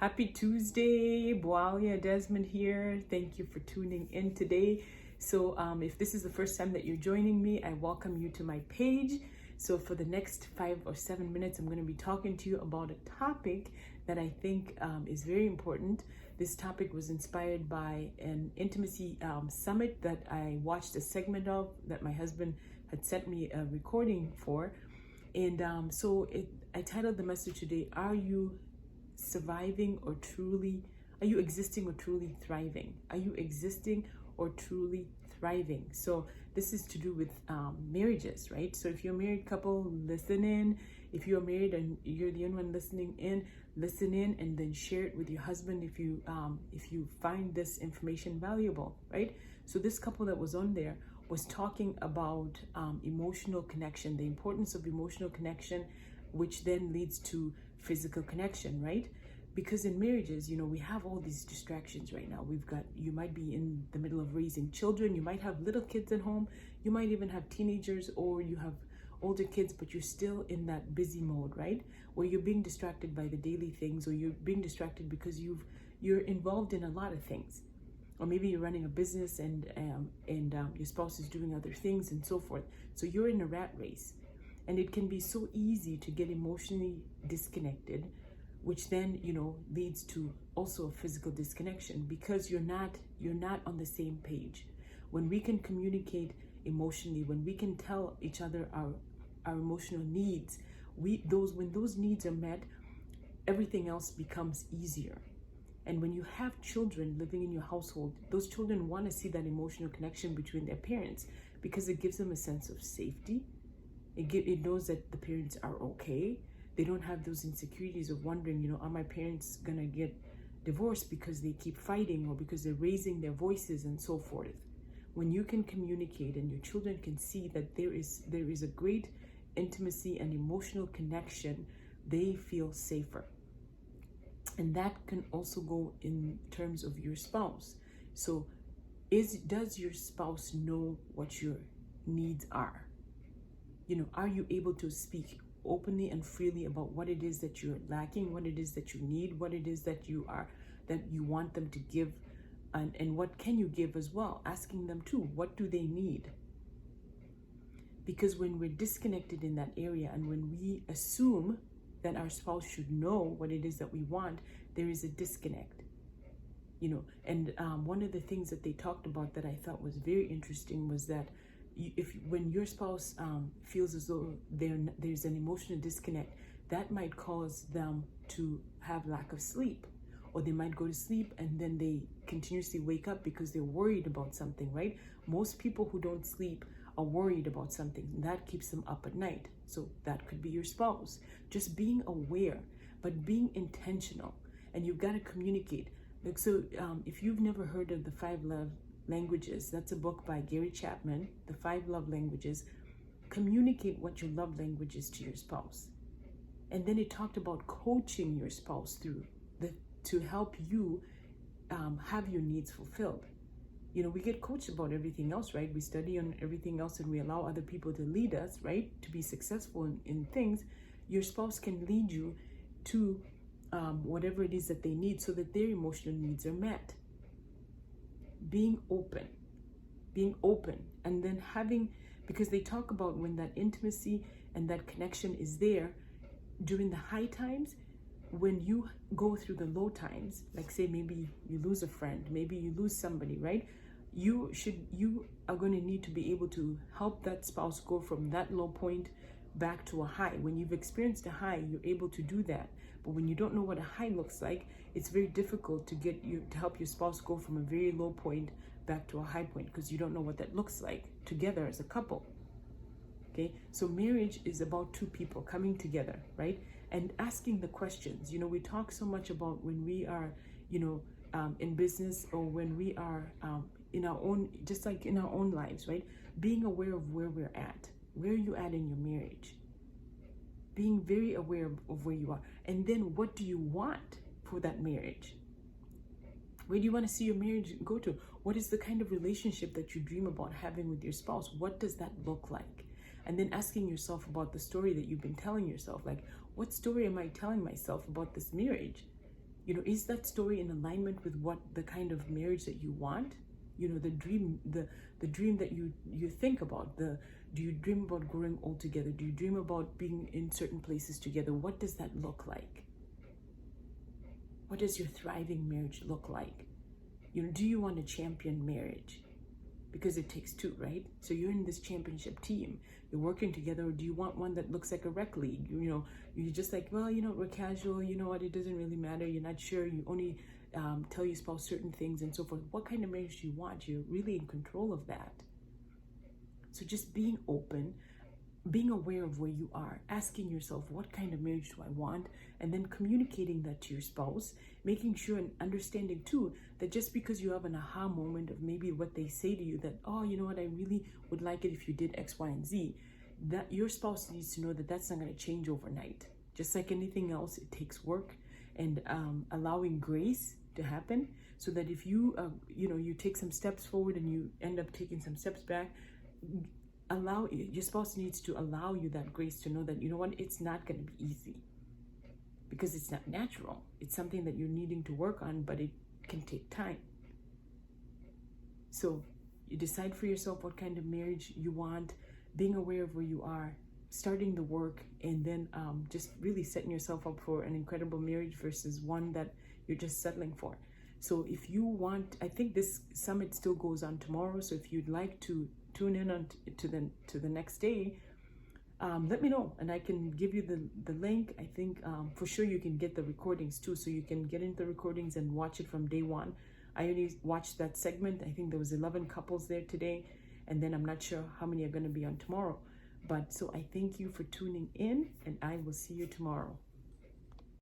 Happy Tuesday, Boalia Desmond here. Thank you for tuning in today. So if this is the first time that you're joining me, I welcome you to my page. So for the next 5 or 7 minutes, I'm going to be talking to you about a topic that I think is very important. This topic was inspired by an intimacy summit that I watched a segment of that my husband had sent me a recording for. And I titled the message today, Are you surviving or truly, are you existing or truly thriving? Are you existing or truly thriving? So this is to do with marriages, right? So if you're a married couple, listen in. If you're married and you're the only one listening in, listen in and then share it with your husband if you find this information valuable, right? So this couple that was on there was talking about emotional connection, the importance of emotional connection, which then leads to physical connection, right? Because in marriages, we have all these distractions right now. You might be in the middle of raising children, you might have little kids at home, you might even have teenagers, or you have older kids, but you're still in that busy mode, right? Where you're being distracted by the daily things, or you're being distracted because you're involved in a lot of things. Or maybe you're running a business and your spouse is doing other things and so forth. So you're in a rat race. And it can be so easy to get emotionally disconnected, which then, leads to also a physical disconnection because you're not on the same page. When we can communicate emotionally, when we can tell each other our emotional needs, when those needs are met, everything else becomes easier. And when you have children living in your household, those children want to see that emotional connection between their parents because it gives them a sense of safety. It knows that the parents are okay. They don't have those insecurities of wondering, are my parents gonna get divorced because they keep fighting or because they're raising their voices and so forth. When you can communicate and your children can see that there is a great intimacy and emotional connection, they feel safer. And that can also go in terms of your spouse. So does your spouse know what your needs are? Are you able to speak openly and freely about what it is that you're lacking, what it is that you need, what it is that you want them to give, and what can you give as well? Asking them too, what do they need? Because when we're disconnected in that area and when we assume that our spouse should know what it is that we want, there is a disconnect. And one of the things that they talked about that I thought was very interesting was that when your spouse feels as though there's an emotional disconnect, that might cause them to have lack of sleep, or they might go to sleep and then they continuously wake up because they're worried about something, right? Most people who don't sleep are worried about something, and that keeps them up at night. So that could be your spouse. Just being aware, but being intentional, and you've got to communicate. If you've never heard of the 5 Love Languages, that's a book by Gary Chapman, The 5 Love Languages. Communicate what your love language is to your spouse. And then it talked about coaching your spouse to help you have your needs fulfilled. We get coached about everything else, right? We study on everything else and we allow other people to lead us, right? To be successful in things. Your spouse can lead you to whatever it is that they need so that their emotional needs are met. Being open, and then because they talk about when that intimacy and that connection is there during the high times, when you go through the low times, like say maybe you lose a friend, maybe you lose somebody, right? You are going to need to be able to help that spouse go from that low point back to a high. When you've experienced a high, you're able to do that. But when you don't know what a high looks like, it's very difficult to help your spouse go from a very low point back to a high point because you don't know what that looks like together as a couple. Okay, so marriage is about two people coming together, right? And asking the questions. We talk so much about when we are, in business, or when we are in our own, just like in our own lives, right? Being aware of where we're at. Where are you at in your marriage? Being very aware of where you are. And then what do you want for that marriage? Where do you want to see your marriage go to? What is the kind of relationship that you dream about having with your spouse? What does that look like? And then asking yourself about the story that you've been telling yourself. Like, what story am I telling myself about this marriage? You know, is that story in alignment with what the kind of marriage that you want? You know, the dream that you think about. Do you dream about growing old together? Do you dream about being in certain places together? What does that look like? What does your thriving marriage look like? You know, do you want a champion marriage? Because it takes two, right? So you're in this championship team, you're working together. Or do you want one that looks like a rec league? You know, you're just like, well, you know, we're casual, you know what, it doesn't really matter, you're not sure, you only tell your spouse certain things and so forth. What kind of marriage do you want? You're really in control of that. So just being open, being aware of where you are, asking yourself, what kind of marriage do I want? And then communicating that to your spouse, making sure and understanding too that just because you have an aha moment of maybe what they say to you, that, oh, you know what, I really would like it if you did X, Y, and Z, that your spouse needs to know that that's not going to change overnight. Just like anything else, it takes work, and allowing grace to happen, so that if you, you know, you take some steps forward and you end up taking some steps back, your spouse needs to allow you that grace to know that, you know what, it's not going to be easy, because it's not natural. It's something that you're needing to work on, but it can take time. So you decide for yourself what kind of marriage you want, being aware of where you are, starting the work, and then just really setting yourself up for an incredible marriage versus one that you're just settling for. So if you want, I think this summit still goes on tomorrow, so if you'd like to tune in on to the next day, let me know and I can give you the link. I think for sure you can get the recordings too, so you can get into the recordings and watch it from day one. I only watched that segment. I think there was 11 couples there today, and then I'm not sure how many are going to be on tomorrow. But so I thank you for tuning in, and I will see you tomorrow.